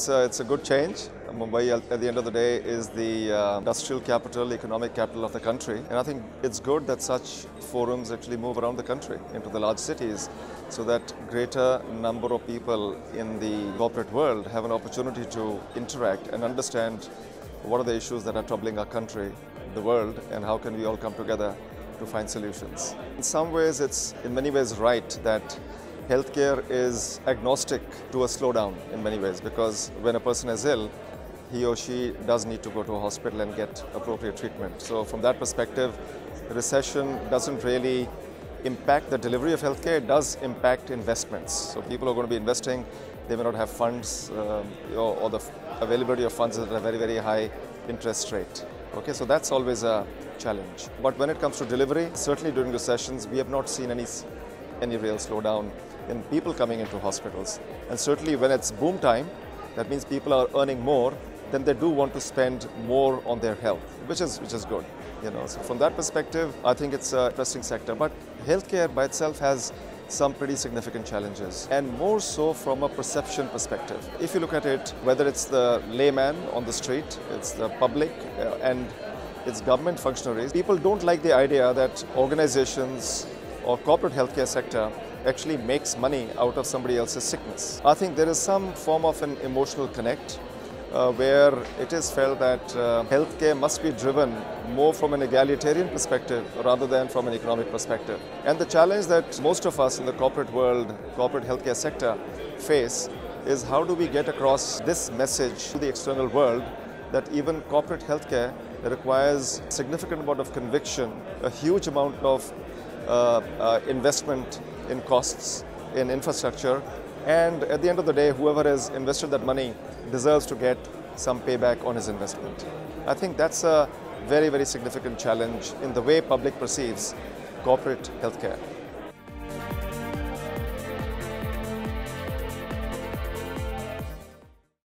it's a good change. Mumbai, at the end of the day, is the industrial capital, economic capital of the country. And I think it's good that such forums actually move around the country into the large cities so that greater number of people in the corporate world have an opportunity to interact and understand what are the issues that are troubling our country, the world, and how can we all come together to find solutions. In some ways, it's in many ways right that healthcare is agnostic to a slowdown in many ways, because when a person is ill, he or she does need to go to a hospital and get appropriate treatment. So from that perspective, recession doesn't really impact the delivery of healthcare, it does impact investments. So people are going to be investing, they may not have funds or the availability of funds at a very, very high interest rate. Okay, so that's always a challenge. But when it comes to delivery, certainly during recessions, we have not seen any real slowdown in people coming into hospitals. And certainly when it's boom time, that means people are earning more, then they do want to spend more on their health, which is good. So from that perspective, I think it's an interesting sector. But healthcare by itself has some pretty significant challenges, and more so from a perception perspective. If you look at it, whether it's the layman on the street, it's the public, and it's government functionaries, people don't like the idea that organizations or corporate healthcare sector actually makes money out of somebody else's sickness. I think there is some form of an emotional connect where it is felt that healthcare must be driven more from an egalitarian perspective rather than from an economic perspective. And the challenge that most of us in the corporate world, corporate healthcare sector face is how do we get across this message to the external world that even corporate healthcare requires a significant amount of conviction, a huge amount of investment in costs, in infrastructure, and at the end of the day, whoever has invested that money deserves to get some payback on his investment. I think that's a very, very significant challenge in the way public perceives corporate healthcare.